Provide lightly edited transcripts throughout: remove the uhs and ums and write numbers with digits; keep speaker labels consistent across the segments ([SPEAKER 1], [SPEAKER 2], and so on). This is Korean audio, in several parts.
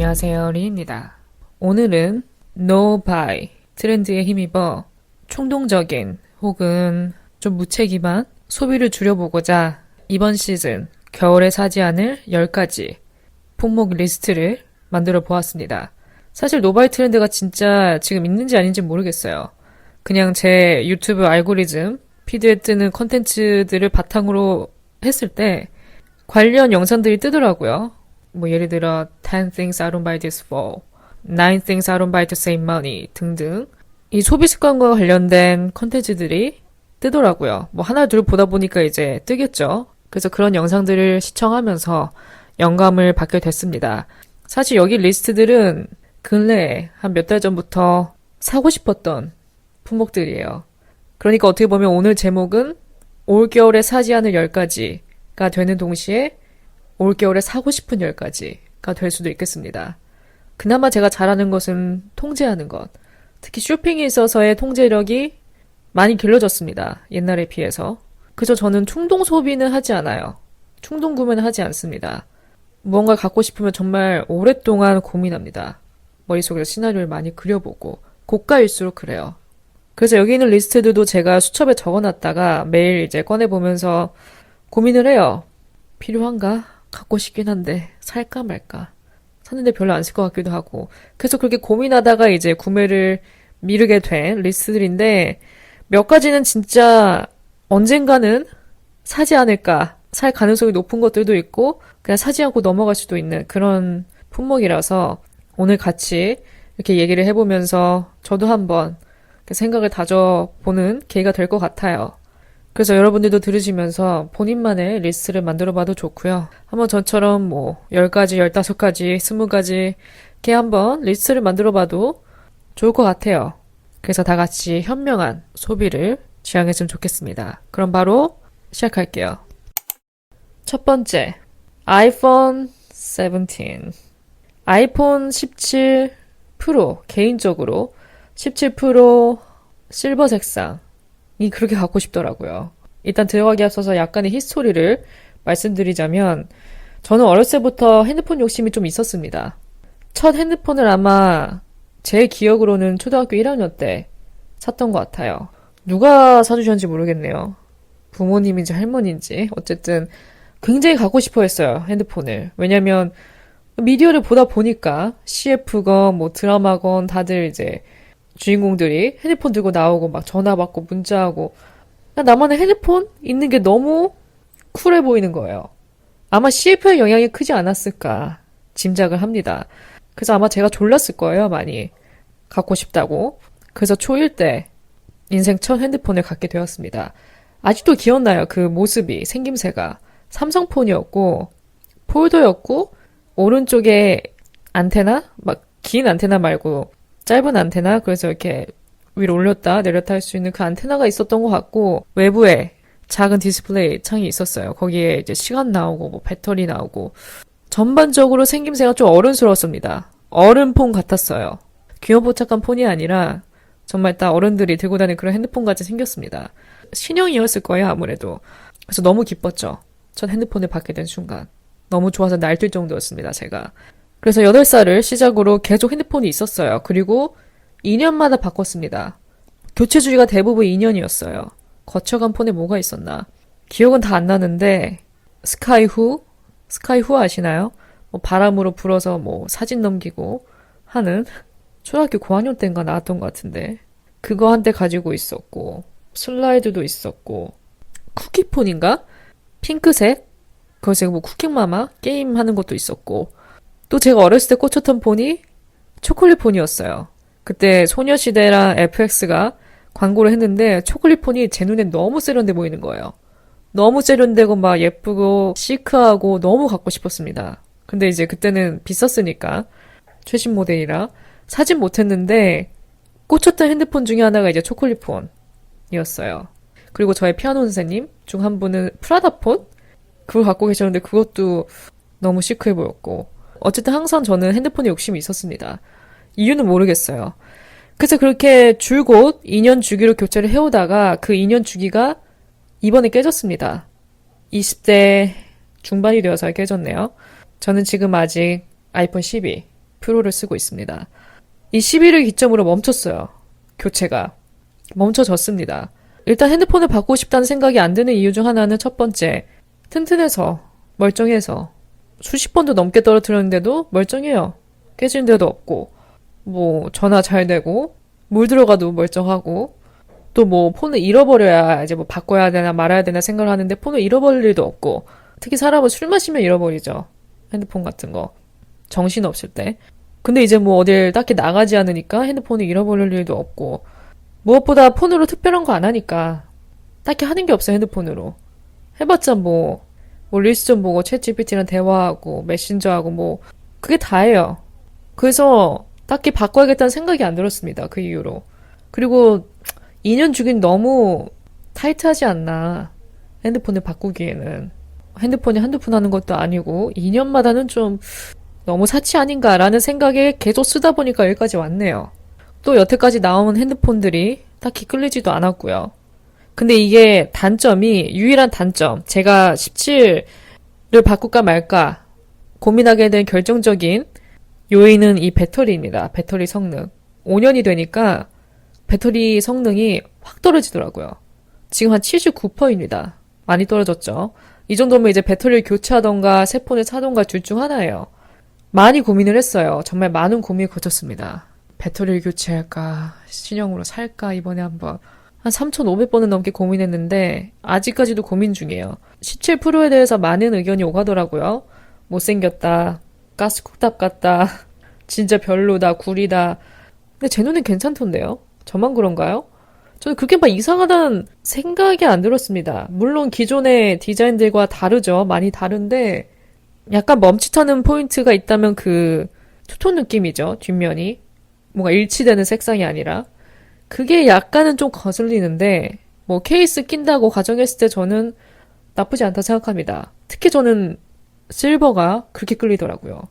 [SPEAKER 1] 안녕하세요, 리입니다. 오늘은 No Buy 트렌드에 힘입어 충동적인 혹은 좀 무책임한 소비를 줄여보고자 이번 시즌 겨울에 사지 않을 10가지 품목 리스트를 만들어 보았습니다. 사실 노바이 트렌드가 진짜 지금 있는지 아닌지 모르겠어요. 그냥 제 유튜브 알고리즘 피드에 뜨는 컨텐츠들을 바탕으로 했을 때 관련 영상들이 뜨더라고요. 뭐 예를 들어 10 things I don't buy this for, 9 things I don't buy to save money 등등 이 소비 습관과 관련된 컨텐츠들이 뜨더라고요. 뭐 하나 둘 보다 보니까 이제 뜨겠죠. 그래서 그런 영상들을 시청하면서 영감을 받게 됐습니다. 사실 여기 리스트들은 근래에 한 몇 달 전부터 사고 싶었던 품목들이에요. 그러니까 어떻게 보면 오늘 제목은 올겨울에 사지 않을 10가지가 되는 동시에 올겨울에 사고 싶은 10가지가 될 수도 있겠습니다. 그나마 제가 잘하는 것은 통제하는 것. 특히 쇼핑에 있어서의 통제력이 많이 길러졌습니다. 옛날에 비해서. 그래서 저는 충동 소비는 하지 않아요. 충동 구매는 하지 않습니다. 무언가를 갖고 싶으면 정말 오랫동안 고민합니다. 머릿속에서 시나리오를 많이 그려보고 고가일수록 그래요. 그래서 여기 있는 리스트들도 제가 수첩에 적어놨다가 매일 이제 꺼내보면서 고민을 해요. 필요한가? 갖고 싶긴 한데 살까 말까? 샀는데 별로 안 쓸 것 같기도 하고. 그래서 그렇게 고민하다가 이제 구매를 미루게 된 리스트들인데 몇 가지는 진짜 언젠가는 사지 않을까? 살 가능성이 높은 것들도 있고 그냥 사지 않고 넘어갈 수도 있는 그런 품목이라서 오늘 같이 이렇게 얘기를 해보면서 저도 한번 생각을 다져보는 계기가 될 것 같아요. 그래서 여러분들도 들으시면서 본인만의 리스트를 만들어봐도 좋고요. 한번 저처럼 뭐 10가지, 15가지, 20가지 이렇게 한번 리스트를 만들어봐도 좋을 것 같아요. 그래서 다 같이 현명한 소비를 지향했으면 좋겠습니다. 그럼 바로 시작할게요. 첫 번째, 아이폰 17. 아이폰 17 프로, 개인적으로 17 프로 실버 색상이 그렇게 갖고 싶더라고요. 일단 들어가기 앞서서 약간의 히스토리를 말씀드리자면 저는 어렸을 때부터 핸드폰 욕심이 좀 있었습니다. 첫 핸드폰을 아마 제 기억으로는 초등학교 1학년 때 샀던 것 같아요. 누가 사주셨는지 모르겠네요. 부모님인지 할머니인지 어쨌든 굉장히 갖고 싶어 했어요, 핸드폰을. 왜냐면 미디어를 보다 보니까 CF건 뭐 드라마건 다들 이제 주인공들이 핸드폰 들고 나오고 막 전화 받고 문자하고 나만의 핸드폰 있는 게 너무 쿨해 보이는 거예요. 아마 CF의 영향이 크지 않았을까 짐작을 합니다. 그래서 아마 제가 졸랐을 거예요, 많이. 갖고 싶다고. 그래서 초1 때 인생 첫 핸드폰을 갖게 되었습니다. 아직도 기억나요, 그 모습이, 생김새가. 삼성폰이었고 폴더였고 오른쪽에 안테나? 막 긴 안테나 말고 짧은 안테나? 그래서 이렇게 위로 올렸다 내렸다 할 수 있는 그 안테나가 있었던 것 같고 외부에 작은 디스플레이 창이 있었어요. 거기에 이제 시간 나오고 뭐 배터리 나오고 전반적으로 생김새가 좀 어른스러웠습니다. 어른폰 같았어요. 귀염뽀짝한 폰이 아니라 정말 딱 어른들이 들고 다니는 그런 핸드폰 같이 생겼습니다. 신형이었을 거예요, 아무래도. 그래서 너무 기뻤죠. 첫 핸드폰을 받게 된 순간. 너무 좋아서 날뛸 정도였습니다, 제가. 그래서 8살을 시작으로 계속 핸드폰이 있었어요. 그리고 2년마다 바꿨습니다. 교체 주기가 대부분 2년이었어요. 거쳐간 폰에 뭐가 있었나? 기억은 다 안 나는데 스카이후 아시나요? 뭐 바람으로 불어서 뭐 사진 넘기고 하는 초등학교 고학년 때인가 나왔던 것 같은데 그거 한대 가지고 있었고 슬라이드도 있었고 쿠키폰인가? 핑크색? 거기서 뭐 쿠킹마마 게임 하는 것도 있었고 또 제가 어렸을 때 꽂혔던 폰이 초콜릿폰이었어요. 그때 소녀시대랑 FX가 광고를 했는데 초콜릿폰이 제 눈에 너무 세련돼 보이는 거예요. 너무 세련되고 막 예쁘고 시크하고 너무 갖고 싶었습니다. 근데 이제 그때는 비쌌으니까 최신 모델이라 사진 못했는데 꽂혔던 핸드폰 중에 하나가 이제 초콜릿폰이었어요. 그리고 저의 피아노 선생님 중 한 분은 프라다폰? 그걸 갖고 계셨는데 그것도 너무 시크해 보였고 어쨌든 항상 저는 핸드폰에 욕심이 있었습니다. 이유는 모르겠어요. 그래서 그렇게 줄곧 2년 주기로 교체를 해오다가 그 2년 주기가 이번에 깨졌습니다. 20대 중반이 되어서 깨졌네요. 저는 지금 아직 아이폰 12 프로를 쓰고 있습니다. 이 10일을 기점으로 멈췄어요. 교체가. 멈춰졌습니다. 일단 핸드폰을 바꾸고 싶다는 생각이 안 드는 이유 중 하나는 첫 번째, 튼튼해서, 멀쩡해서, 수십 번도 넘게 떨어뜨렸는데도 멀쩡해요. 깨진 데도 없고, 뭐 전화 잘 되고, 물 들어가도 멀쩡하고, 또 뭐 폰을 잃어버려야 이제 뭐 바꿔야 되나 말아야 되나 생각을 하는데 폰을 잃어버릴 일도 없고, 특히 사람은 술 마시면 잃어버리죠. 핸드폰 같은 거. 정신 없을 때. 근데 이제 뭐 어딜 딱히 나가지 않으니까 핸드폰을 잃어버릴 일도 없고, 무엇보다 폰으로 특별한 거 안 하니까 딱히 하는 게 없어요, 핸드폰으로. 해봤자 뭐 릴스 좀 보고 챗 GPT랑 대화하고 메신저하고 뭐 그게 다예요. 그래서 딱히 바꿔야겠다는 생각이 안 들었습니다. 그 이후로. 그리고 2년 주긴 너무 타이트하지 않나. 핸드폰을 바꾸기에는. 핸드폰이 한두 푼 하는 것도 아니고 2년마다는 좀 너무 사치 아닌가라는 생각에 계속 쓰다 보니까 여기까지 왔네요. 또 여태까지 나온 핸드폰들이 딱히 끌리지도 않았고요. 근데 이게 단점이, 유일한 단점, 제가 17을 바꿀까 말까 고민하게 된 결정적인 요인은 이 배터리입니다. 배터리 성능. 5년이 되니까 배터리 성능이 확 떨어지더라고요. 지금 한 79%입니다. 많이 떨어졌죠. 이 정도면 이제 배터리를 교체하던가 새 폰을 사던가 둘 중 하나예요. 많이 고민을 했어요. 정말 많은 고민을 거쳤습니다. 배터리를 교체할까, 신형으로 살까, 이번에 한번. 한 3,500번은 넘게 고민했는데 아직까지도 고민 중이에요. 17 프로에 대해서 많은 의견이 오가더라고요. 못생겼다, 가스쿡탑 같다, 진짜 별로다, 구리다. 근데 제 눈엔 괜찮던데요? 저만 그런가요? 저는 그게 막 이상하다는 생각이 안 들었습니다. 물론 기존의 디자인들과 다르죠. 많이 다른데 약간 멈칫하는 포인트가 있다면 그 투톤 느낌이죠. 뒷면이. 뭔가 일치되는 색상이 아니라. 그게 약간은 좀 거슬리는데 뭐 케이스 낀다고 가정했을 때 저는 나쁘지 않다 생각합니다. 특히 저는 실버가 그렇게 끌리더라고요.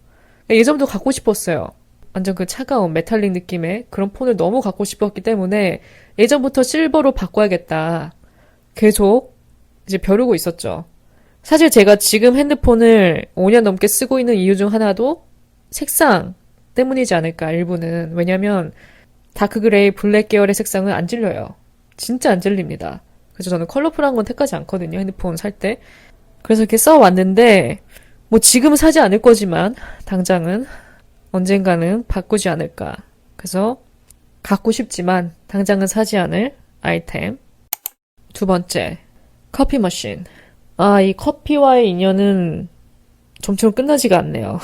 [SPEAKER 1] 예전부터 갖고 싶었어요. 완전 그 차가운 메탈릭 느낌의 그런 폰을 너무 갖고 싶었기 때문에 예전부터 실버로 바꿔야겠다. 계속 이제 벼르고 있었죠. 사실 제가 지금 핸드폰을 5년 넘게 쓰고 있는 이유 중 하나도 색상 때문이지 않을까, 일부는. 왜냐면 다크 그레이, 블랙 계열의 색상은 안 질려요. 진짜 안 질립니다. 그래서 저는 컬러풀한 건 택하지 않거든요, 핸드폰 살 때. 그래서 이렇게 써왔는데 뭐 지금은 사지 않을 거지만 당장은 언젠가는 바꾸지 않을까. 그래서 갖고 싶지만 당장은 사지 않을 아이템. 두 번째, 커피 머신. 이 커피와의 인연은 좀처럼 끝나지가 않네요.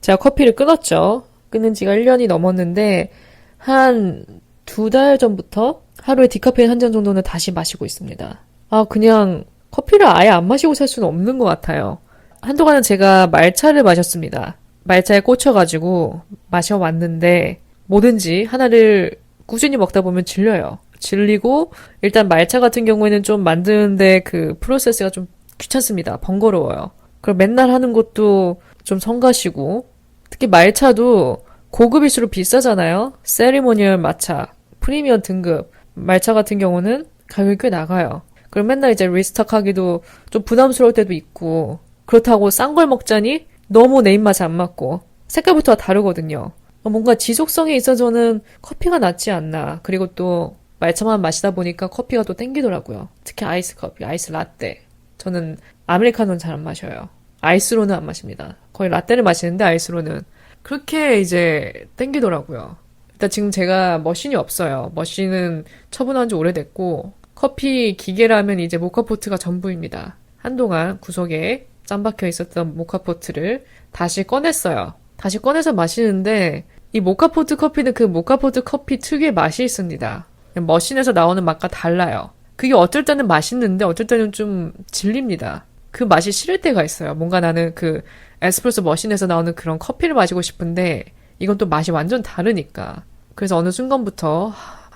[SPEAKER 1] 제가 커피를 끊었죠. 끊은 지가 1년이 넘었는데 한 2달 전부터 하루에 디카페인 한 잔 정도는 다시 마시고 있습니다. 그냥 커피를 아예 안 마시고 살 수는 없는 것 같아요. 한동안은 제가 말차를 마셨습니다. 말차에 꽂혀가지고 마셔왔는데 뭐든지 하나를 꾸준히 먹다 보면 질려요. 질리고 일단 말차 같은 경우에는 좀 만드는데 그 프로세스가 좀 귀찮습니다. 번거로워요. 그럼 맨날 하는 것도 좀 성가시고, 특히 말차도 고급일수록 비싸잖아요. 세리모니얼 마차, 프리미엄 등급 말차 같은 경우는 가격이 꽤 나가요. 그럼 맨날 이제 리스탁하기도 좀 부담스러울 때도 있고, 그렇다고 싼 걸 먹자니 너무 내 입맛에 안 맞고 색깔부터가 다르거든요. 뭔가 지속성에 있어서는 커피가 낫지 않나. 그리고 또 말차만 마시다 보니까 커피가 또 땡기더라고요. 특히 아이스 커피, 아이스 라떼. 저는 아메리카노는 잘 안 마셔요. 아이스로는 안 마십니다. 거의 라떼를 마시는데 아이스로는. 그렇게 이제 땡기더라고요. 일단 지금 제가 머신이 없어요. 머신은 처분한 지 오래됐고, 커피 기계라면 이제 모카포트가 전부입니다. 한동안 구석에 짱박혀 있었던 모카포트를 다시 꺼냈어요. 다시 꺼내서 마시는데 이 모카포트 커피는 그 모카포트 커피 특유의 맛이 있습니다. 머신에서 나오는 맛과 달라요. 그게 어쩔 때는 맛있는데 어쩔 때는 좀 질립니다. 그 맛이 싫을 때가 있어요. 뭔가 나는 그 에스프레소 머신에서 나오는 그런 커피를 마시고 싶은데 이건 또 맛이 완전 다르니까. 그래서 어느 순간부터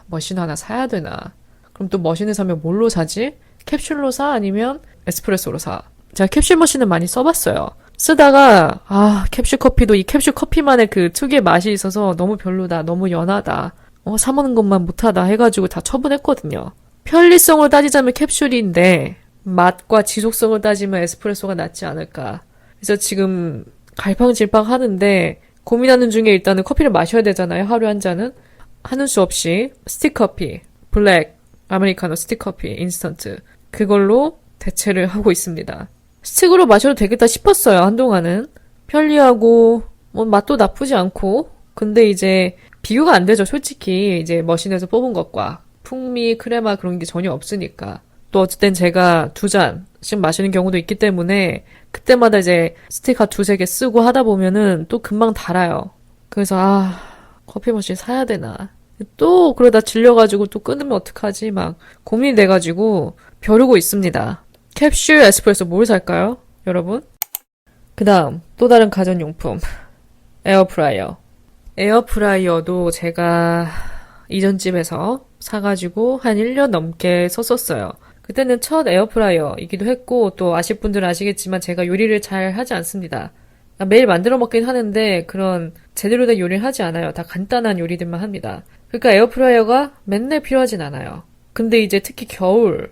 [SPEAKER 1] 머신 하나 사야 되나. 그럼 또 머신을 사면 뭘로 사지? 캡슐로 사? 아니면 에스프레소로 사? 제가 캡슐 머신을 많이 써봤어요. 쓰다가 캡슐 커피도 이 캡슐 커피만의 그 특유의 맛이 있어서 너무 별로다, 너무 연하다, 사 먹는 것만 못하다 해가지고 다 처분했거든요. 편리성을 따지자면 캡슐인데 맛과 지속성을 따지면 에스프레소가 낫지 않을까. 그래서 지금 갈팡질팡 하는데 고민하는 중에 일단은 커피를 마셔야 되잖아요. 하루에 한 잔은. 하는 수 없이 스틱커피, 블랙, 아메리카노 스틱커피, 인스턴트. 그걸로 대체를 하고 있습니다. 스틱으로 마셔도 되겠다 싶었어요. 한동안은. 편리하고 뭐 맛도 나쁘지 않고. 근데 이제 비교가 안 되죠. 솔직히 이제 머신에서 뽑은 것과 풍미, 크레마 그런 게 전혀 없으니까. 또 어쨌든 제가 2잔씩 마시는 경우도 있기 때문에 그때마다 이제 스틱 한 2-3개 쓰고 하다 보면은 또 금방 달아요. 그래서 커피 머신 사야 되나. 또 그러다 질려가지고 또 끊으면 어떡하지 막 고민이 돼가지고 벼르고 있습니다. 캡슐 에스프레소 뭘 살까요? 여러분? 그 다음 또 다른 가전용품 에어프라이어. 에어프라이어도 제가 이전 집에서 사가지고 한 1년 넘게 썼었어요. 그때는 첫 에어프라이어이기도 했고 또 아실 분들은 아시겠지만 제가 요리를 잘 하지 않습니다. 매일 만들어 먹긴 하는데 그런 제대로 된 요리를 하지 않아요. 다 간단한 요리들만 합니다. 그러니까 에어프라이어가 맨날 필요하진 않아요. 근데 이제 특히 겨울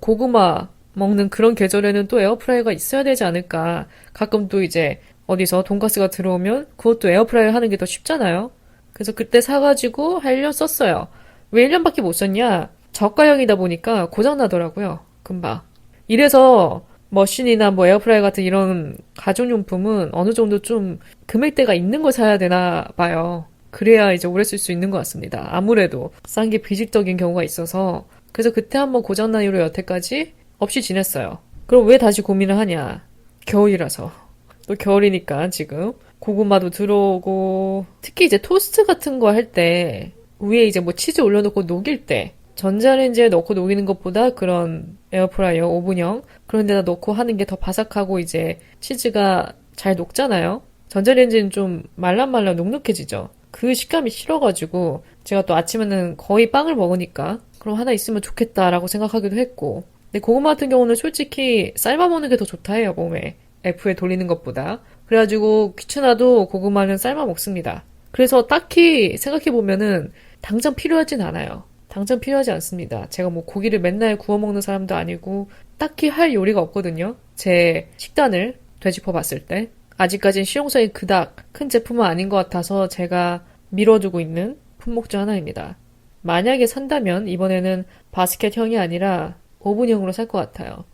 [SPEAKER 1] 고구마 먹는 그런 계절에는 또 에어프라이어가 있어야 되지 않을까. 가끔 또 이제 어디서 돈가스가 들어오면 그것도 에어프라이어 하는 게 더 쉽잖아요. 그래서 그때 사가지고 한 1년 썼어요. 왜 1년밖에 못 썼냐? 저가형이다 보니까 고장나더라고요. 금방. 이래서 머신이나 뭐 에어프라이어 같은 이런 가정용품은 어느 정도 좀 금액대가 있는 걸 사야 되나 봐요. 그래야 이제 오래 쓸 수 있는 것 같습니다. 아무래도 싼 게 비직적인 경우가 있어서. 그래서 그때 한번 고장난 이후로 여태까지 없이 지냈어요. 그럼 왜 다시 고민을 하냐? 겨울이라서. 또 겨울이니까 지금 고구마도 들어오고 특히 이제 토스트 같은 거 할 때 위에 이제 뭐 치즈 올려놓고 녹일 때 전자레인지에 넣고 녹이는 것보다 그런 에어프라이어 오븐형 그런 데다 넣고 하는 게 더 바삭하고 이제 치즈가 잘 녹잖아요. 전자레인지는 좀 말랑말랑 눅눅해지죠. 그 식감이 싫어가지고 제가 또 아침에는 거의 빵을 먹으니까 그럼 하나 있으면 좋겠다라고 생각하기도 했고 근데 고구마 같은 경우는 솔직히 삶아 먹는 게 더 좋다 해요. 몸에. F에 돌리는 것보다. 그래가지고 귀찮아도 고구마는 삶아 먹습니다. 그래서 딱히 생각해보면은 당장 필요하진 않아요. 당장 필요하지 않습니다. 제가 뭐 고기를 맨날 구워 먹는 사람도 아니고 딱히 할 요리가 없거든요. 제 식단을 되짚어 봤을 때. 아직까진 실용성이 그닥 큰 제품은 아닌 것 같아서 제가 미뤄두고 있는 품목 중 하나입니다. 만약에 산다면 이번에는 바스켓형이 아니라 오븐형으로 살 것 같아요.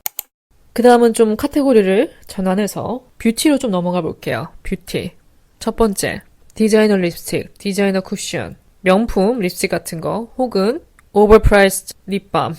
[SPEAKER 1] 그 다음은 좀 카테고리를 전환해서 뷰티로 좀 넘어가 볼게요. 뷰티. 첫 번째, 디자이너 립스틱, 디자이너 쿠션, 명품 립스틱 같은 거, 혹은 오버프라이스드 립밤.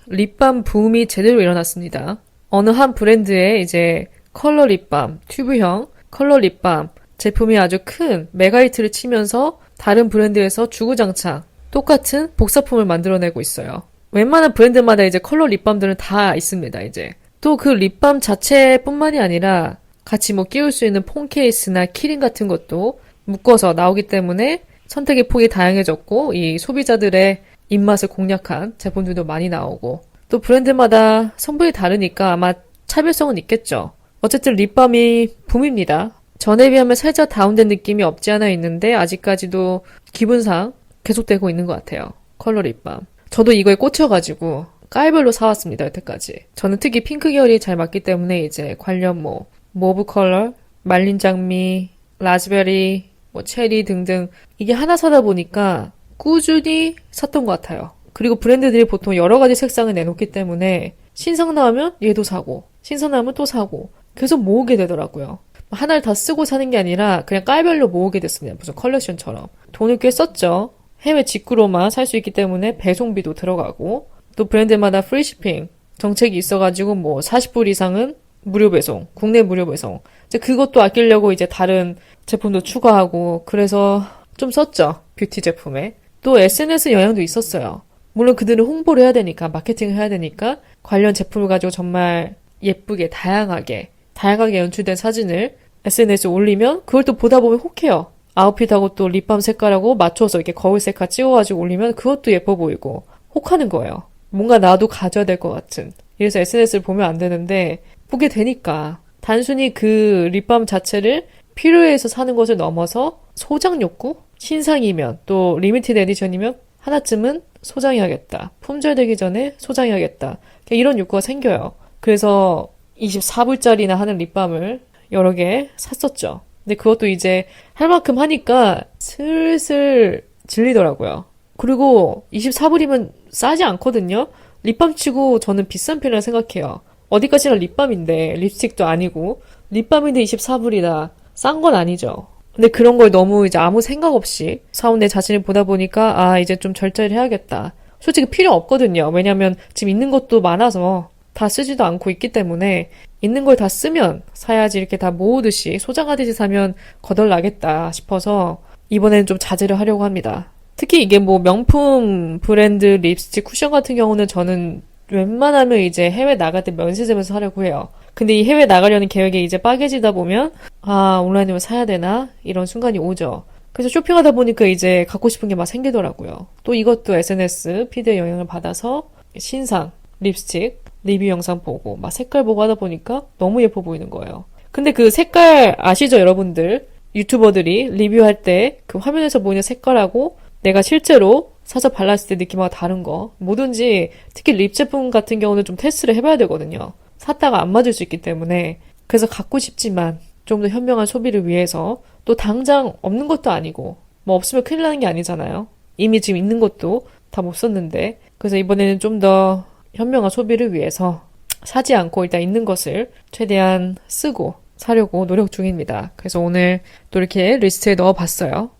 [SPEAKER 1] 립밤 붐이 제대로 일어났습니다. 어느 한 브랜드의 이제 컬러 립밤, 튜브형 컬러 립밤 제품이 아주 큰 메가히트를 치면서 다른 브랜드에서 주구장창 똑같은 복사품을 만들어내고 있어요. 웬만한 브랜드마다 이제 컬러 립밤들은 다 있습니다, 이제. 또 그 립밤 자체뿐만이 아니라 같이 뭐 끼울 수 있는 폰 케이스나 키링 같은 것도 묶어서 나오기 때문에 선택의 폭이 다양해졌고 이 소비자들의 입맛을 공략한 제품들도 많이 나오고 또 브랜드마다 성분이 다르니까 아마 차별성은 있겠죠. 어쨌든 립밤이 붐입니다. 전에 비하면 살짝 다운된 느낌이 없지 않아 있는데 아직까지도 기분상 계속되고 있는 것 같아요. 컬러 립밤. 저도 이거에 꽂혀가지고 깔별로 사왔습니다, 여태까지. 저는 특히 핑크 계열이 잘 맞기 때문에 이제 관련 뭐 모브 컬러, 말린 장미, 라즈베리, 뭐 체리 등등 이게 하나 사다 보니까 꾸준히 샀던 것 같아요. 그리고 브랜드들이 보통 여러 가지 색상을 내놓기 때문에 신상 나오면 얘도 사고 신상 나오면 또 사고 계속 모으게 되더라고요. 하나를 다 쓰고 사는 게 아니라 그냥 깔별로 모으게 됐습니다. 무슨 컬렉션처럼. 돈을 꽤 썼죠. 해외 직구로만 살 수 있기 때문에 배송비도 들어가고 또 브랜드마다 프리시핑 정책이 있어가지고 뭐 40불 이상은 무료 배송, 국내 무료 배송. 이제 그것도 아끼려고 이제 다른 제품도 추가하고 그래서 좀 썼죠. 뷰티 제품에. 또 SNS 영향도 있었어요. 물론 그들은 홍보를 해야 되니까 마케팅을 해야 되니까 관련 제품을 가지고 정말 예쁘게 다양하게 연출된 사진을 SNS에 올리면 그걸 또 보다 보면 혹해요. 아웃핏하고 또 립밤 색깔하고 맞춰서 이렇게 거울 색깔 찍어가지고 올리면 그것도 예뻐 보이고 혹하는 거예요. 뭔가 나도 가져야 될 것 같은. 이래서 SNS를 보면 안 되는데 보게 되니까 단순히 그 립밤 자체를 필요해서 사는 것을 넘어서 소장 욕구? 신상이면 또 리미티드 에디션이면 하나쯤은 소장해야겠다. 품절되기 전에 소장해야겠다. 이런 욕구가 생겨요. 그래서 24불짜리나 하는 립밤을 여러 개 샀었죠. 근데 그것도 이제 할 만큼 하니까 슬슬 질리더라고요. 그리고 24불이면 싸지 않거든요? 립밤 치고 저는 비싼 편이라 생각해요. 어디까지나 립밤인데, 립스틱도 아니고, 립밤인데 24불이다. 싼 건 아니죠. 근데 그런 걸 너무 이제 아무 생각 없이 사온 내 자신을 보다 보니까, 아, 이제 좀 절제를 해야겠다. 솔직히 필요 없거든요. 왜냐면 지금 있는 것도 많아서 다 쓰지도 않고 있기 때문에 있는 걸 다 쓰면 사야지 이렇게 다 모으듯이 소장하듯이 사면 거덜나겠다 싶어서 이번에는 좀 자제를 하려고 합니다. 특히 이게 뭐 명품 브랜드 립스틱 쿠션 같은 경우는 저는 웬만하면 이제 해외 나갈 때 면세점에서 사려고 해요. 근데 이 해외 나가려는 계획이 이제 빠개지다 보면 아, 온라인으로 사야 되나? 이런 순간이 오죠. 그래서 쇼핑하다 보니까 이제 갖고 싶은 게 막 생기더라고요. 또 이것도 SNS, 피드의 영향을 받아서 신상, 립스틱, 리뷰 영상 보고 막 색깔 보고 하다 보니까 너무 예뻐 보이는 거예요. 근데 그 색깔 아시죠, 여러분들? 유튜버들이 리뷰할 때 그 화면에서 보이는 색깔하고 내가 실제로 사서 발랐을 때 느낌하고 다른 거. 뭐든지 특히 립 제품 같은 경우는 좀 테스트를 해봐야 되거든요. 샀다가 안 맞을 수 있기 때문에. 그래서 갖고 싶지만 좀 더 현명한 소비를 위해서 또 당장 없는 것도 아니고 뭐 없으면 큰일 나는 게 아니잖아요. 이미 지금 있는 것도 다 못 썼는데. 그래서 이번에는 좀 더 현명한 소비를 위해서 사지 않고 일단 있는 것을 최대한 쓰고 사려고 노력 중입니다. 그래서 오늘 또 이렇게 리스트에 넣어봤어요.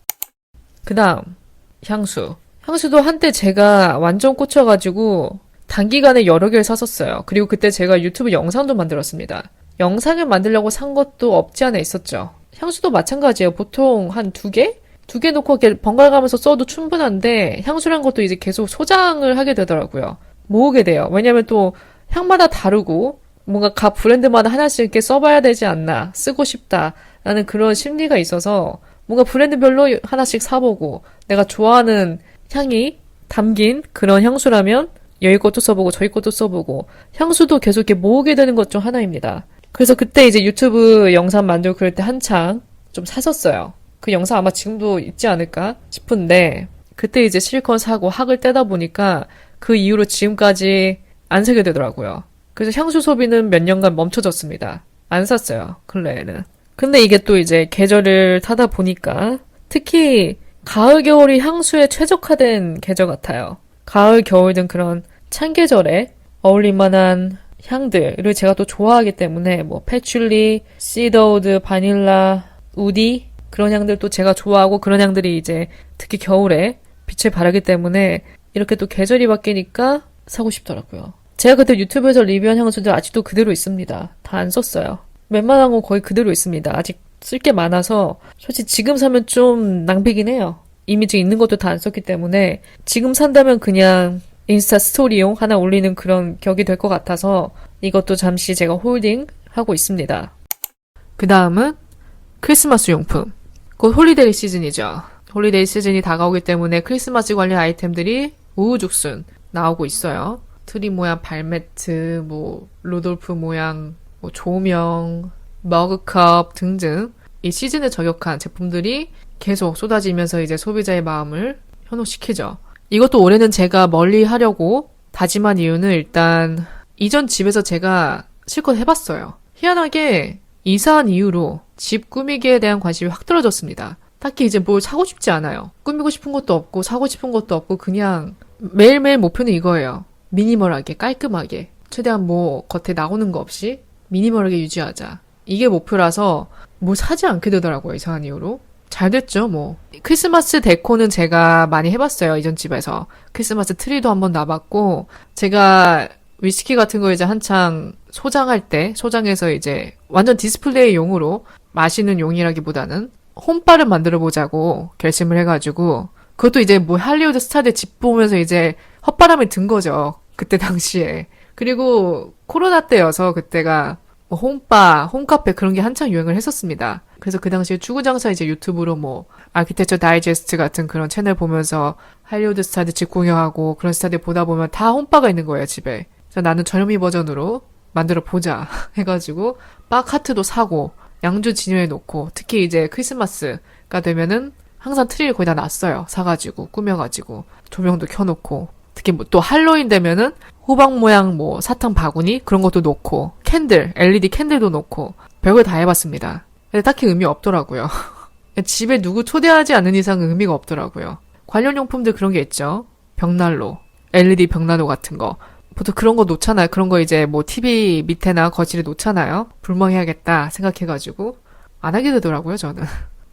[SPEAKER 1] 그 다음 향수. 향수도 한때 제가 완전 꽂혀가지고 단기간에 여러 개를 샀었어요. 그리고 그때 제가 유튜브 영상도 만들었습니다. 영상을 만들려고 산 것도 없지 않아 있었죠. 향수도 마찬가지예요. 보통 한 2개? 2개 놓고 이렇게 번갈아 가면서 써도 충분한데 향수란 것도 이제 계속 소장을 하게 되더라고요. 모으게 돼요. 왜냐면 또 향마다 다르고 뭔가 각 브랜드마다 하나씩 이렇게 써봐야 되지 않나, 쓰고 싶다라는 그런 심리가 있어서 뭔가 브랜드별로 하나씩 사보고 내가 좋아하는 향이 담긴 그런 향수라면 여기 것도 써보고 저기 것도 써보고 향수도 계속 이렇게 모으게 되는 것 중 하나입니다. 그래서 그때 이제 유튜브 영상 만들고 그럴 때 한창 좀 샀었어요. 그 영상 아마 지금도 있지 않을까 싶은데 그때 이제 실컷 사고 학을 떼다 보니까 그 이후로 지금까지 안 사게 되더라고요. 그래서 향수 소비는 몇 년간 멈춰졌습니다. 안 샀어요, 근래에는. 근데 이게 또 이제 계절을 타다 보니까 특히 가을, 겨울이 향수에 최적화된 계절 같아요. 가을, 겨울 등 그런 찬 계절에 어울릴 만한 향들을 제가 또 좋아하기 때문에 뭐 패출리, 시더우드, 바닐라, 우디 그런 향들도 제가 좋아하고 그런 향들이 이제 특히 겨울에 빛을 발하기 때문에 이렇게 또 계절이 바뀌니까 사고 싶더라고요. 제가 그때 유튜브에서 리뷰한 향수들 아직도 그대로 있습니다. 다 안 썼어요. 웬만한 건 거의 그대로 있습니다. 아직 쓸 게 많아서 솔직히 지금 사면 좀 낭비긴 해요. 이미 지금 있는 것도 다 안 썼기 때문에 지금 산다면 그냥 인스타 스토리용 하나 올리는 그런 격이 될 것 같아서 이것도 잠시 제가 홀딩하고 있습니다. 그 다음은 크리스마스 용품. 곧 홀리데이 시즌이죠. 홀리데이 시즌이 다가오기 때문에 크리스마스 관련 아이템들이 우후죽순 나오고 있어요. 트리 모양 발매트, 뭐 루돌프 모양 뭐 조명, 머그컵 등등 이 시즌에 저격한 제품들이 계속 쏟아지면서 이제 소비자의 마음을 현혹시키죠. 이것도 올해는 제가 멀리 하려고 다짐한 이유는 일단 이전 집에서 제가 실컷 해봤어요. 희한하게 이사한 이후로 집 꾸미기에 대한 관심이 확 떨어졌습니다. 딱히 이제 뭘 사고 싶지 않아요. 꾸미고 싶은 것도 없고 사고 싶은 것도 없고 그냥 매일매일 목표는 이거예요. 미니멀하게 깔끔하게 최대한 뭐 겉에 나오는 거 없이 미니멀하게 유지하자. 이게 목표라서 뭐 사지 않게 되더라고요. 이사한 이후로. 잘 됐죠, 뭐. 크리스마스 데코는 제가 많이 해봤어요, 이전 집에서. 크리스마스 트리도 한번 놔봤고, 제가 위스키 같은 거 이제 한창 소장할 때, 소장해서 이제 완전 디스플레이 용으로 마시는 용이라기보다는 홈바를 만들어 보자고 결심을 해가지고, 그것도 이제 뭐 할리우드 스타들 집 보면서 이제 헛바람이 든 거죠. 그때 당시에. 그리고 코로나 때여서 그때가 뭐 홈바, 홈카페 그런 게 한창 유행을 했었습니다. 그래서 그 당시에 추구장사 이제 유튜브로 뭐 아키텍처 다이제스트 같은 그런 채널 보면서 할리우드 스타들 집 구경하고 그런 스타들 보다 보면 다 홈바가 있는 거예요, 집에. 그래서 나는 저렴이 버전으로 만들어 보자 해가지고 바 카트도 사고 양주 진열해 놓고 특히 이제 크리스마스가 되면은 항상 트리를 거의 다 놨어요. 사가지고 꾸며가지고 조명도 켜놓고 특히 뭐 또 할로윈 되면은 호박 모양 뭐 사탕 바구니 그런 것도 놓고 캔들, LED 캔들도 놓고 별걸 다 해봤습니다. 근데 딱히 의미 없더라고요. 집에 누구 초대하지 않는 이상은 의미가 없더라고요. 관련 용품들 그런 게 있죠. 벽난로, LED 벽난로 같은 거. 보통 그런 거 놓잖아요. 그런 거 이제 뭐 TV 밑에나 거실에 놓잖아요. 불멍해야겠다 생각해가지고 안 하게 되더라고요, 저는.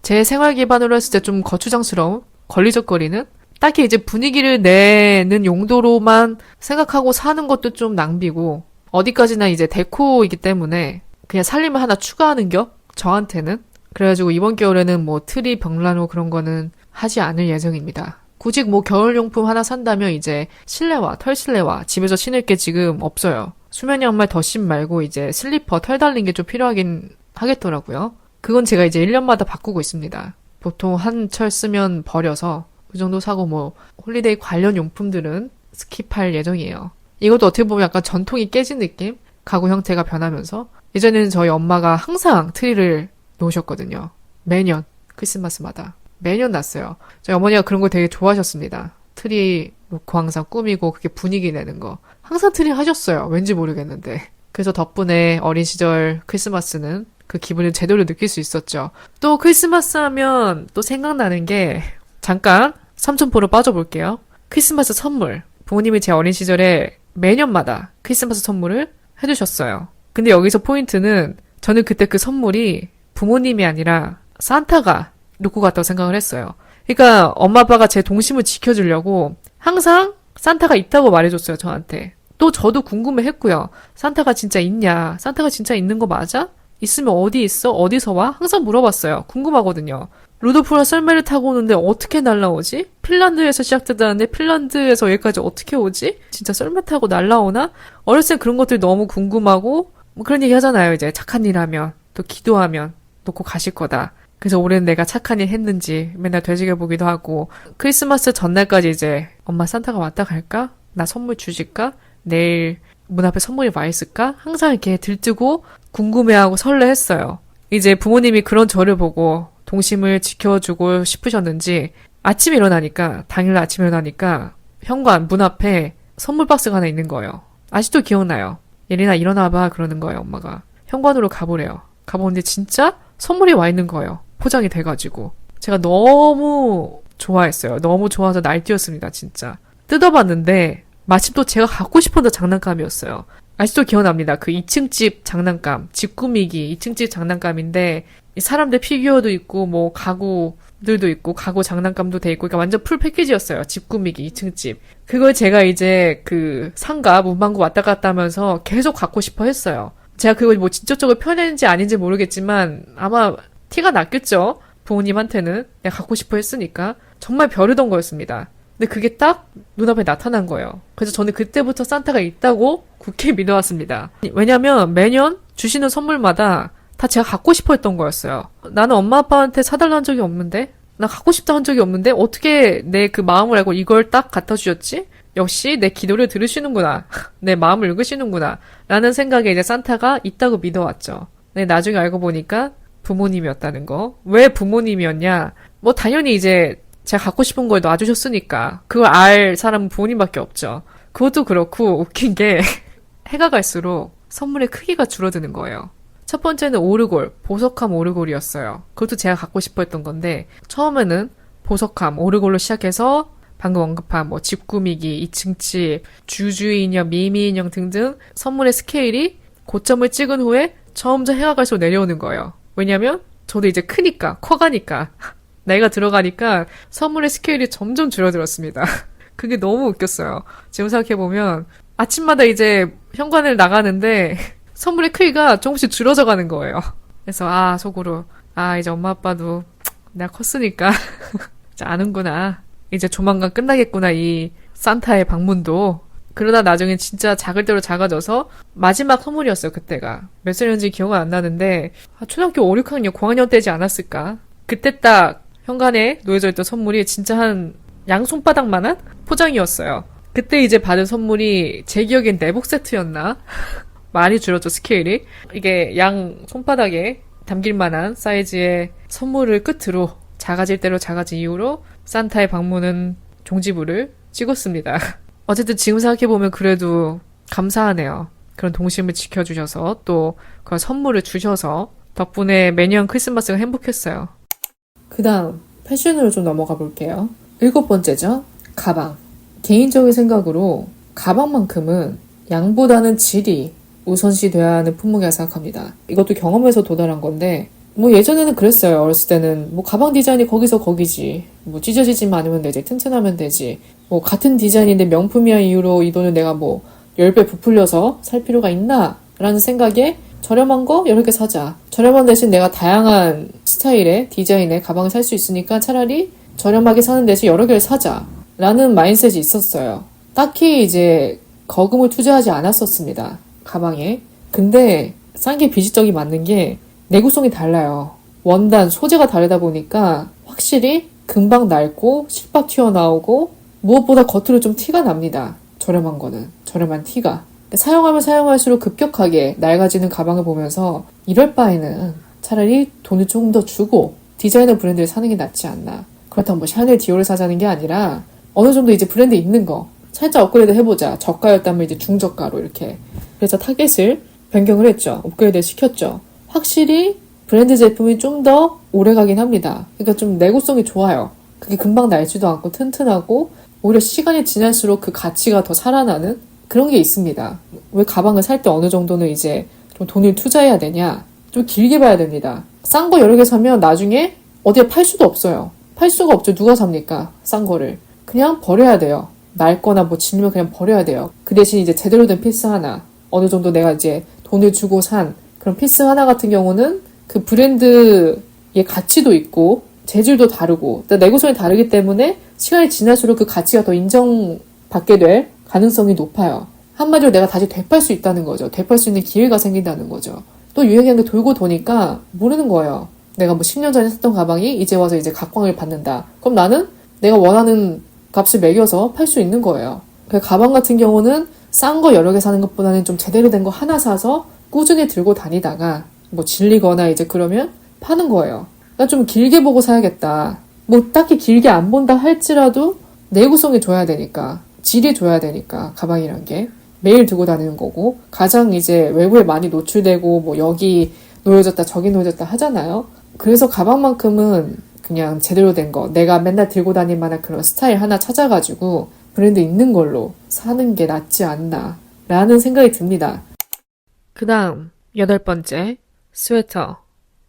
[SPEAKER 1] 제 생활 기반으로 했을 때 좀 거추장스러운, 걸리적거리는, 딱히 이제 분위기를 내는 용도로만 생각하고 사는 것도 좀 낭비고, 어디까지나 이제 데코이기 때문에 그냥 살림을 하나 추가하는 겨? 저한테는. 그래가지고 이번 겨울에는 뭐 트리, 벽난로 그런 거는 하지 않을 예정입니다. 굳이 뭐 겨울용품 하나 산다면 이제 실내화, 털실내화, 집에서 신을 게 지금 없어요. 수면 양말 덧신 말고 이제 슬리퍼, 털 달린 게 좀 필요하긴 하겠더라고요. 그건 제가 이제 1년마다 바꾸고 있습니다. 보통 한 철 쓰면 버려서 그 정도 사고 뭐 홀리데이 관련 용품들은 스킵할 예정이에요. 이것도 어떻게 보면 약간 전통이 깨진 느낌? 가구 형태가 변하면서 예전에는 저희 엄마가 항상 트리를 놓으셨거든요. 매년 크리스마스마다 매년 놨어요. 저희 어머니가 그런 거 되게 좋아하셨습니다. 트리 놓고 항상 꾸미고 그게 분위기 내는 거 항상 트리 하셨어요. 왠지 모르겠는데. 그래서 덕분에 어린 시절 크리스마스는 그 기분을 제대로 느낄 수 있었죠. 또 크리스마스 하면 또 생각나는 게 잠깐 삼천포로 빠져볼게요. 크리스마스 선물. 부모님이 제 어린 시절에 매년마다 크리스마스 선물을 해주셨어요. 근데 여기서 포인트는 저는 그때 그 선물이 부모님이 아니라 산타가 놓고 갔다고 생각을 했어요. 그러니까 엄마 아빠가 제 동심을 지켜주려고 항상 산타가 있다고 말해줬어요, 저한테. 또 저도 궁금해했고요. 산타가 진짜 있냐? 산타가 진짜 있는 거 맞아? 있으면 어디 있어? 어디서 와? 항상 물어봤어요. 궁금하거든요. 루도프가 썰매를 타고 오는데 어떻게 날라오지? 핀란드에서 시작되다는데 핀란드에서 여기까지 어떻게 오지? 진짜 썰매 타고 날라오나? 어렸을 때 그런 것들이 너무 궁금하고 뭐 그런 얘기 하잖아요. 이제 착한 일 하면 또 기도하면 놓고 가실 거다. 그래서 올해는 내가 착한 일 했는지 맨날 되새겨보기도 하고 크리스마스 전날까지 이제 엄마 산타가 왔다 갈까? 나 선물 주실까? 내일 문 앞에 선물이 와 있을까? 항상 이렇게 들뜨고 궁금해하고 설레했어요. 이제 부모님이 그런 저를 보고 동심을 지켜주고 싶으셨는지 당일날 아침에 일어나니까 현관 문 앞에 선물 박스가 하나 있는 거예요. 아직도 기억나요. 예린아 일어나봐 그러는 거예요, 엄마가. 현관으로 가보래요. 가보는데 진짜 선물이 와 있는 거예요. 포장이 돼가지고. 제가 너무 좋아했어요. 너무 좋아서 날뛰었습니다, 진짜. 뜯어봤는데 마침 또 제가 갖고 싶었던 장난감이었어요. 아직도 기억납니다. 그 2층 집 장난감, 집 꾸미기 2층 집 장난감인데 사람들 피규어도 있고 뭐 가구들도 있고 가구 장난감도 돼 있고 그러니까 완전 풀 패키지였어요. 집 꾸미기 2층 집. 그걸 제가 이제 그 상가 문방구 왔다 갔다 하면서 계속 갖고 싶어 했어요. 제가 그걸 뭐 직접적으로 표현했는지 아닌지 모르겠지만 아마 티가 났겠죠. 부모님한테는 내가 갖고 싶어 했으니까 정말 벼르던 거였습니다. 근데 그게 딱 눈앞에 나타난 거예요. 그래서 저는 그때부터 산타가 있다고 굳게 믿어왔습니다. 왜냐면 매년 주시는 선물마다 다 제가 갖고 싶어 했던 거였어요. 나는 엄마 아빠한테 사달라는 적이 없는데? 나 갖고 싶다 한 적이 없는데? 어떻게 내 그 마음을 알고 이걸 딱 갖다 주셨지? 역시 내 기도를 들으시는구나. 내 마음을 읽으시는구나. 라는 생각에 이제 산타가 있다고 믿어왔죠. 근데 나중에 알고 보니까 부모님이었다는 거. 왜 부모님이었냐? 뭐 당연히 이제 제가 갖고 싶은 걸 놔주셨으니까 그걸 알 사람은 부모님밖에 없죠. 그것도 그렇고 웃긴 게 해가 갈수록 선물의 크기가 줄어드는 거예요. 첫 번째는 오르골, 보석함 오르골이었어요. 그것도 제가 갖고 싶어 했던 건데 처음에는 보석함, 오르골로 시작해서 방금 언급한 뭐 집 꾸미기, 2층 집, 주주 인형, 미미 인형 등등 선물의 스케일이 고점을 찍은 후에 점점 해가 갈수록 내려오는 거예요. 왜냐면 저도 이제 커가니까 나이가 들어가니까 선물의 스케일이 점점 줄어들었습니다. 그게 너무 웃겼어요. 지금 생각해보면 아침마다 이제 현관을 나가는데 선물의 크기가 조금씩 줄어져 가는 거예요. 그래서 속으로 이제 엄마 아빠도 내가 컸으니까 이제 아는구나. 이제 조만간 끝나겠구나 이 산타의 방문도. 그러다 나중에 진짜 작을 대로 작아져서 마지막 선물이었어요. 그때가. 몇 살이었는지 기억은 안 나는데 초등학교 5, 6학년 고학년 때지 않았을까. 그때 딱 현관에 놓여져 있던 선물이 진짜 한 양손바닥만한 포장이었어요. 그때 이제 받은 선물이 제 기억엔 내복 세트였나? 많이 줄었죠, 스케일이. 이게 양 손바닥에 담길 만한 사이즈의 선물을 끝으로 작아질 대로 작아진 이후로 산타의 방문은 종지부를 찍었습니다. 어쨌든 지금 생각해보면 그래도 감사하네요. 그런 동심을 지켜주셔서 또 그런 선물을 주셔서 덕분에 매년 크리스마스가 행복했어요. 그 다음 패션으로 좀 넘어가 볼게요. 7번째죠. 가방. 개인적인 생각으로 가방만큼은 양보다는 질이 우선시 돼야 하는 품목이라 생각합니다. 이것도 경험에서 도달한 건데 뭐 예전에는 그랬어요. 어렸을 때는 뭐 가방 디자인이 거기서 거기지. 뭐 찢어지지만 않으면 되지. 튼튼하면 되지. 뭐 같은 디자인인데 명품이야 이유로 이 돈을 내가 뭐 10배 부풀려서 살 필요가 있나? 라는 생각에 저렴한 거 여러 개 사자. 저렴한 대신 내가 다양한 스타일의 디자인의 가방을 살 수 있으니까 차라리 저렴하게 사는 대신 여러 개를 사자. 라는 마인드셋이 있었어요. 딱히 이제 거금을 투자하지 않았었습니다. 가방에. 근데 싼 게 비지떡이 맞는 게 내구성이 달라요. 원단, 소재가 다르다 보니까 확실히 금방 낡고 실밥 튀어나오고 무엇보다 겉으로 좀 티가 납니다. 저렴한 거는. 저렴한 티가. 사용하면 사용할수록 급격하게 낡아지는 가방을 보면서 이럴 바에는 차라리 돈을 조금 더 주고 디자이너 브랜드를 사는 게 낫지 않나. 그렇다고 뭐 샤넬 디올을 사자는 게 아니라 어느 정도 이제 브랜드 있는 거 살짝 업그레이드 해보자. 저가였다면 이제 중저가로 이렇게. 그래서 타겟을 변경을 했죠. 업그레이드 시켰죠. 확실히 브랜드 제품이 좀 더 오래가긴 합니다. 그러니까 좀 내구성이 좋아요. 그게 금방 낡지도 않고 튼튼하고 오히려 시간이 지날수록 그 가치가 더 살아나는 그런 게 있습니다. 왜 가방을 살 때 어느 정도는 이제 좀 돈을 투자해야 되냐? 좀 길게 봐야 됩니다. 싼 거 여러 개 사면 나중에 어디에 팔 수도 없어요. 팔 수가 없죠. 누가 삽니까? 싼 거를. 그냥 버려야 돼요. 낡거나 뭐 질리면 그냥 버려야 돼요. 그 대신 이제 제대로 된 피스 하나, 어느 정도 내가 이제 돈을 주고 산 그런 피스 하나 같은 경우는 그 브랜드의 가치도 있고 재질도 다르고 내구성이 다르기 때문에 시간이 지날수록 그 가치가 더 인정받게 될 가능성이 높아요. 한마디로 내가 다시 되팔 수 있다는 거죠. 되팔 수 있는 기회가 생긴다는 거죠. 또 유행하는 게 돌고 도니까 모르는 거예요. 내가 뭐 10년 전에 샀던 가방이 이제 와서 이제 각광을 받는다. 그럼 나는 내가 원하는 값을 매겨서 팔 수 있는 거예요. 그 가방 같은 경우는 싼 거 여러 개 사는 것보다는 좀 제대로 된 거 하나 사서 꾸준히 들고 다니다가 뭐 질리거나 이제 그러면 파는 거예요. 나 좀 길게 보고 사야겠다. 뭐 딱히 길게 안 본다 할지라도 내구성이 좋아야 되니까, 질이 좋아야 되니까 가방이란 게 매일 들고 다니는 거고 가장 이제 외부에 많이 노출되고 뭐 여기 놓여졌다 저기 놓여졌다 하잖아요. 그래서 가방만큼은 그냥 제대로 된 거, 내가 맨날 들고 다닐 만한 그런 스타일 하나 찾아가지고 브랜드 있는 걸로 사는 게 낫지 않나 라는 생각이 듭니다. 그 다음 8번째, 스웨터,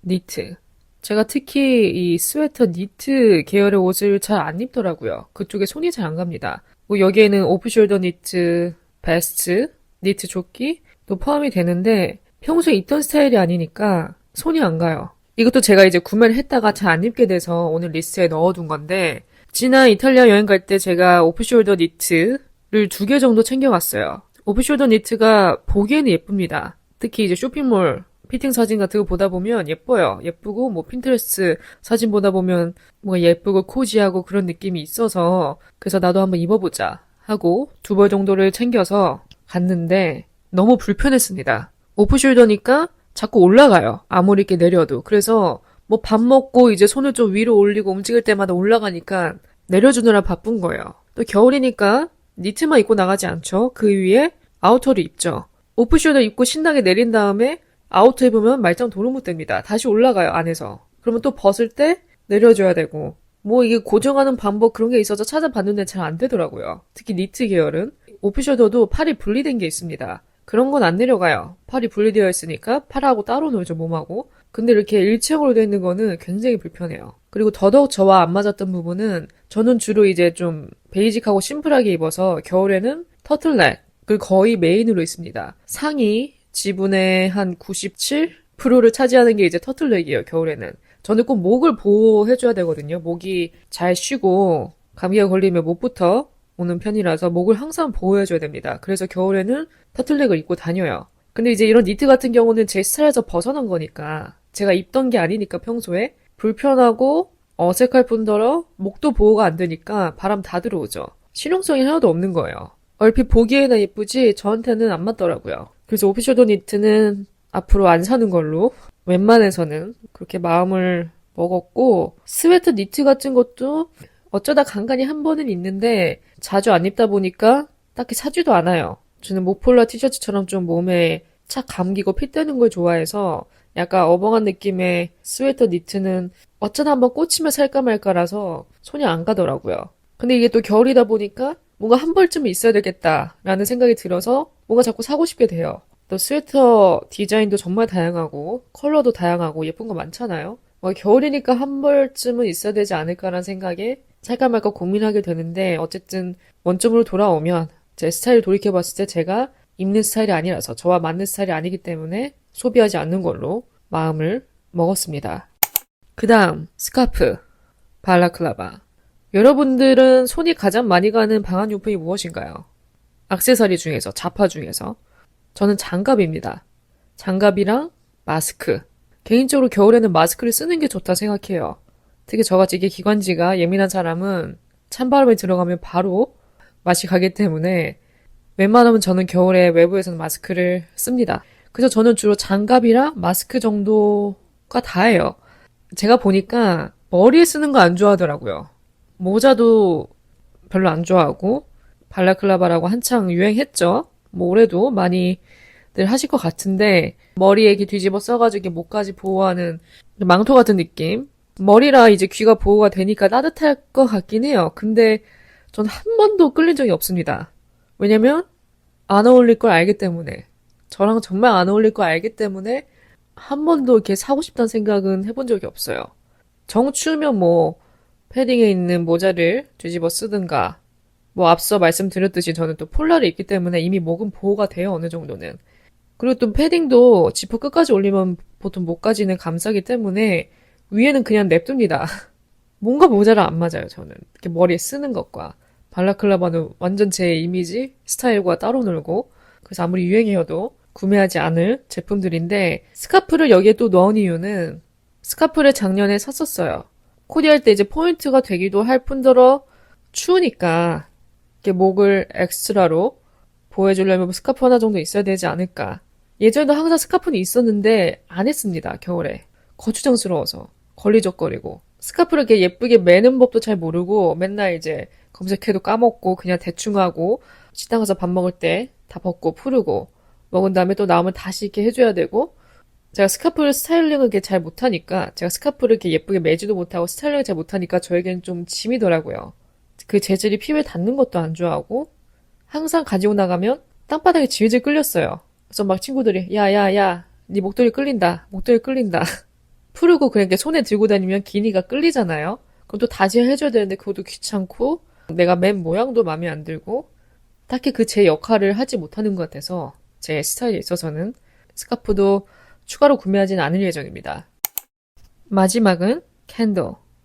[SPEAKER 1] 니트. 제가 특히 이 스웨터, 니트 계열의 옷을 잘 안 입더라고요. 그쪽에 손이 잘 안 갑니다. 뭐 여기에는 오프숄더 니트, 베스트, 니트 조끼 또 포함이 되는데 평소에 입던 스타일이 아니니까 손이 안 가요. 이것도 제가 이제 구매를 했다가 잘 안 입게 돼서 오늘 리스트에 넣어둔 건데 지난 이탈리아 여행 갈 때 제가 오프숄더 니트를 2개 정도 챙겨갔어요. 오프숄더 니트가 보기에는 예쁩니다. 특히 이제 쇼핑몰 피팅 사진 같은 거 보다 보면 예뻐요. 예쁘고 뭐 핀트레스트 사진 보다 보면 뭔가 예쁘고 코지하고 그런 느낌이 있어서 그래서 나도 한번 입어보자 하고 2벌 정도를 챙겨서 갔는데 너무 불편했습니다. 오프숄더니까 자꾸 올라가요. 아무리 이렇게 내려도. 그래서 뭐 밥 먹고 이제 손을 좀 위로 올리고 움직일 때마다 올라가니까 내려주느라 바쁜 거예요. 또 겨울이니까 니트만 입고 나가지 않죠. 그 위에 아우터를 입죠. 오프숄더 입고 신나게 내린 다음에 아우터 입으면 말짱 도루묵됩니다. 다시 올라가요, 안에서. 그러면 또 벗을 때 내려줘야 되고 뭐 이게 고정하는 방법 그런 게 있어서 찾아봤는데 잘 안 되더라고요. 특히 니트 계열은 오프숄더도 팔이 분리된 게 있습니다. 그런 건 안 내려가요. 팔이 분리되어 있으니까 팔하고 따로 놀죠, 몸하고. 근데 이렇게 일체형으로 되어 있는 거는 굉장히 불편해요. 그리고 더더욱 저와 안 맞았던 부분은 저는 주로 이제 좀 베이직하고 심플하게 입어서 겨울에는 터틀넥을 거의 메인으로 입습니다. 상의 지분의 한 97%를 차지하는 게 이제 터틀넥이에요, 겨울에는. 저는 꼭 목을 보호해줘야 되거든요. 목이 잘 쉬고 감기가 걸리면 목부터 오는 편이라서 목을 항상 보호해줘야 됩니다. 그래서 겨울에는 터틀넥을 입고 다녀요. 근데 이제 이런 니트 같은 경우는 제 스타일에서 벗어난 거니까 제가 입던 게 아니니까 평소에 불편하고 어색할 뿐더러 목도 보호가 안 되니까 바람 다 들어오죠. 실용성이 하나도 없는 거예요. 얼핏 보기에는 예쁘지 저한테는 안 맞더라고요. 그래서 오프숄더 니트는 앞으로 안 사는 걸로 웬만해서는 그렇게 마음을 먹었고 스웨터 니트 같은 것도 어쩌다 간간히 한 번은 있는데 자주 안 입다 보니까 딱히 사지도 않아요. 저는 모폴라 티셔츠처럼 좀 몸에 착 감기고 핏 되는 걸 좋아해서 약간 어벙한 느낌의 스웨터 니트는 어쩌다 한번 꽂히면 살까 말까라서 손이 안 가더라고요. 근데 이게 또 겨울이다 보니까 뭔가 한 벌쯤은 있어야 되겠다라는 생각이 들어서 뭔가 자꾸 사고 싶게 돼요. 또 스웨터 디자인도 정말 다양하고 컬러도 다양하고 예쁜 거 많잖아요. 겨울이니까 한 벌쯤은 있어야 되지 않을까라는 생각에 살까 말까 고민하게 되는데 어쨌든 원점으로 돌아오면 제 스타일을 돌이켜봤을 때 제가 입는 스타일이 아니라서 저와 맞는 스타일이 아니기 때문에 소비하지 않는 걸로 마음을 먹었습니다. 그 다음 스카프, 발라클라바. 여러분들은 손이 가장 많이 가는 방한용품이 무엇인가요? 액세서리 중에서, 자파 중에서. 저는 장갑입니다. 장갑이랑 마스크. 개인적으로 겨울에는 마스크를 쓰는 게 좋다 생각해요. 특히 저같이 이게 기관지가 예민한 사람은 찬바람이 들어가면 바로 맛이 가기 때문에 웬만하면 저는 겨울에 외부에서는 마스크를 씁니다. 그래서 저는 주로 장갑이랑 마스크 정도가 다예요. 제가 보니까 머리에 쓰는 거 안 좋아하더라고요. 모자도 별로 안 좋아하고 발라클라바라고 한창 유행했죠. 뭐 올해도 많이들 하실 것 같은데 머리에 이렇게 뒤집어 써가지고 이렇게 목까지 보호하는 망토 같은 느낌. 머리라 이제 귀가 보호가 되니까 따뜻할 것 같긴 해요. 근데 전 한 번도 끌린 적이 없습니다. 왜냐면 안 어울릴 걸 알기 때문에 저랑 정말 안 어울릴 걸 알기 때문에 한 번도 이렇게 사고 싶다는 생각은 해본 적이 없어요. 정 추우면 뭐 패딩에 있는 모자를 뒤집어 쓰든가 뭐 앞서 말씀드렸듯이 저는 또 폴라를 입기 때문에 이미 목은 보호가 돼요. 어느 정도는. 그리고 또 패딩도 지퍼 끝까지 올리면 보통 목까지는 감싸기 때문에 위에는 그냥 냅둡니다. 뭔가 모자랑 안 맞아요. 저는 이렇게 머리에 쓰는 것과 발라클라바는 완전 제 이미지 스타일과 따로 놀고 그래서 아무리 유행이어도 구매하지 않을 제품들인데 스카프를 여기에 또 넣은 이유는 스카프를 작년에 샀었어요. 코디할 때 이제 포인트가 되기도 할 뿐더러 추우니까 이렇게 목을 엑스트라로 보호해주려면 스카프 하나 정도 있어야 되지 않을까. 예전에도 항상 스카프는 있었는데 안 했습니다. 겨울에. 거추장스러워서. 걸리적거리고. 스카프를 이렇게 예쁘게 매는 법도 잘 모르고 맨날 이제 검색해도 까먹고 그냥 대충 하고 식당 가서 밥 먹을 때 다 벗고 푸르고 먹은 다음에 또 나오면 다시 이렇게 해줘야 되고 제가 스카프를 스타일링을 이렇게 잘 못하니까 제가 스카프를 이렇게 예쁘게 매지도 못하고 스타일링을 잘 못하니까 저에겐 좀 짐이더라고요. 그 재질이 피부에 닿는 것도 안 좋아하고 항상 가지고 나가면 땅바닥에 질질 끌렸어요. 그래서 막 친구들이 야야야 네 목도리 끌린다 목도리 끌린다 푸르고 그냥 이렇게 손에 들고 다니면 기니가 끌리잖아요. 그럼 또 다시 해줘야 되는데 그것도 귀찮고 내가 맨 모양도 마음에 안 들고 딱히 그 제 역할을 하지 못하는 것 같아서 제 스타일에 있어서는 스카프도 추가로 구매하지는 않을 예정입니다. 마지막은 캔들.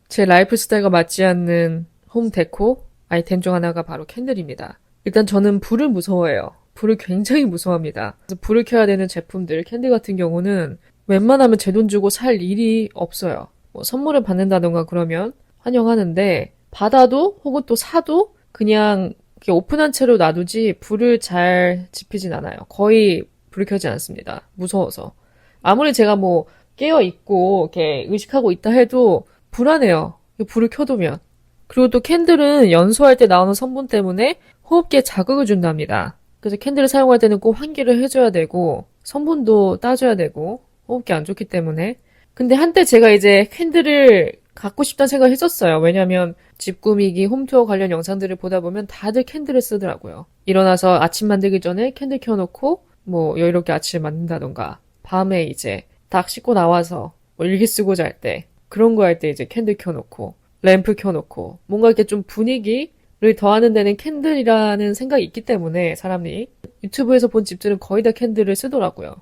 [SPEAKER 1] 제 라이프 스타일과 맞지 않는 홈 데코 아이템 중 하나가 바로 캔들입니다. 일단 저는 불을 무서워해요. 불을 굉장히 무서워합니다. 그래서 불을 켜야 되는 제품들, 캔들 같은 경우는 웬만하면 제 돈 주고 살 일이 없어요. 뭐 선물을 받는다던가 그러면 환영하는데 받아도 혹은 또 사도 그냥 이렇게 오픈한 채로 놔두지 불을 잘 지피진 않아요. 거의 불을 켜지 않습니다. 무서워서. 아무리 제가 뭐 깨어있고 이렇게 의식하고 있다 해도 불안해요. 불을 켜두면. 그리고 또 캔들은 연소할 때 나오는 성분 때문에 호흡기에 자극을 준답니다. 그래서 캔들을 사용할 때는 꼭 환기를 해줘야 되고 성분도 따줘야 되고 호흡기 안 좋기 때문에. 근데 한때 제가 이제 캔들을 갖고 싶다는 생각을 했었어요. 왜냐면 집 꾸미기, 홈투어 관련 영상들을 보다 보면 다들 캔들을 쓰더라고요. 일어나서 아침 만들기 전에 캔들 켜놓고 뭐 여유롭게 아침을 만든다던가 밤에 이제 딱 씻고 나와서 뭐 일기 쓰고 잘 때 그런 거 할 때 이제 캔들 켜놓고 램프 켜놓고 뭔가 이렇게 좀 분위기를 더하는 데는 캔들이라는 생각이 있기 때문에 사람이 유튜브에서 본 집들은 거의 다 캔들을 쓰더라고요.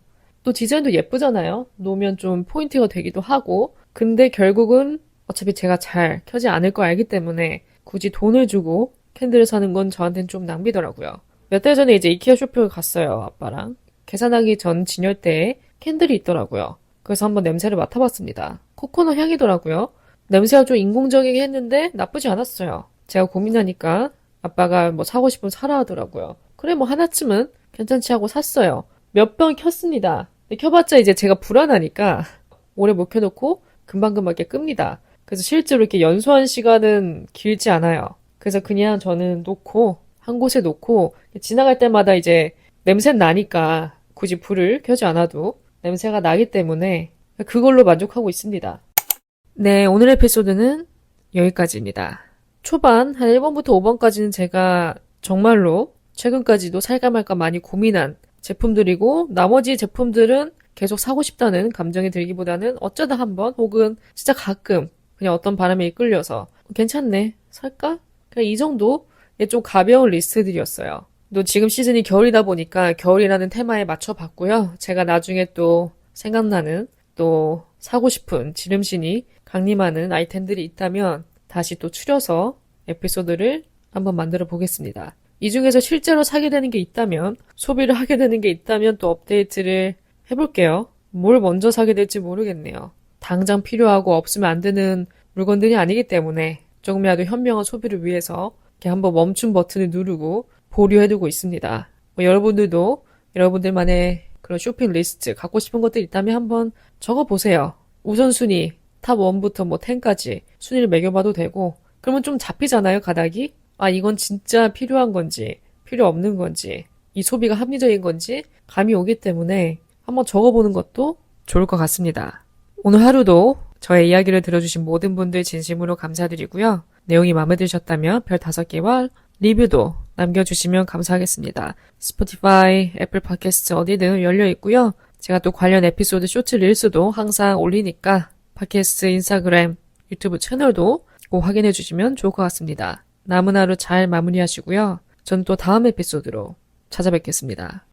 [SPEAKER 1] 또 디자인도 예쁘잖아요. 놓으면 좀 포인트가 되기도 하고 근데 결국은 어차피 제가 잘 켜지 않을 거 알기 때문에 굳이 돈을 주고 캔들을 사는 건 저한테는 좀 낭비더라고요. 몇 달 전에 이제 이케아 쇼핑을 갔어요. 아빠랑. 계산하기 전 진열대에 캔들이 있더라고요. 그래서 한번 냄새를 맡아봤습니다. 코코넛 향이더라고요. 냄새가 좀 인공적이긴 했는데 나쁘지 않았어요. 제가 고민하니까 아빠가 뭐 사고 싶으면 사라 하더라고요. 그래 뭐 하나쯤은 괜찮지 하고 샀어요. 몇 번 켰습니다. 켜봤자 이제 제가 불안하니까 오래 못 켜놓고 금방금방 이렇게 끕니다. 그래서 실제로 이렇게 연소한 시간은 길지 않아요. 그래서 그냥 저는 놓고 한 곳에 놓고 지나갈 때마다 이제 냄새 나니까 굳이 불을 켜지 않아도 냄새가 나기 때문에 그걸로 만족하고 있습니다. 네, 오늘 에피소드는 여기까지입니다. 초반 한 1번부터 5번까지는 제가 정말로 최근까지도 살까 말까 많이 고민한 제품들이고 나머지 제품들은 계속 사고 싶다는 감정이 들기보다는 어쩌다 한번 혹은 진짜 가끔 그냥 어떤 바람에 이끌려서 괜찮네, 살까? 그냥 이 정도의 좀 가벼운 리스트들이었어요. 또 지금 시즌이 겨울이다 보니까 겨울이라는 테마에 맞춰봤고요. 제가 나중에 또 생각나는 또 사고 싶은 지름신이 강림하는 아이템들이 있다면 다시 또 추려서 에피소드를 한번 만들어 보겠습니다. 이 중에서 실제로 사게 되는 게 있다면, 소비를 하게 되는 게 있다면 또 업데이트를 해볼게요. 뭘 먼저 사게 될지 모르겠네요. 당장 필요하고 없으면 안 되는 물건들이 아니기 때문에 조금이라도 현명한 소비를 위해서 이렇게 한번 멈춤 버튼을 누르고 보류해두고 있습니다. 여러분들도 여러분들만의 그런 쇼핑 리스트 갖고 싶은 것들 있다면 한번 적어보세요. 우선순위 탑 1부터 뭐 10까지 순위를 매겨봐도 되고 그러면 좀 잡히잖아요, 가닥이. 아, 이건 진짜 필요한 건지 필요 없는 건지 이 소비가 합리적인 건지 감이 오기 때문에 한번 적어보는 것도 좋을 것 같습니다. 오늘 하루도 저의 이야기를 들어주신 모든 분들 진심으로 감사드리고요. 내용이 마음에 드셨다면 별 5개와 리뷰도 남겨주시면 감사하겠습니다. 스포티파이, 애플 팟캐스트 어디든 열려 있고요. 제가 또 관련 에피소드 쇼트 릴스도 항상 올리니까 팟캐스트, 인스타그램, 유튜브 채널도 꼭 확인해 주시면 좋을 것 같습니다. 남은 하루 잘 마무리하시고요. 전 또 다음 에피소드로 찾아뵙겠습니다.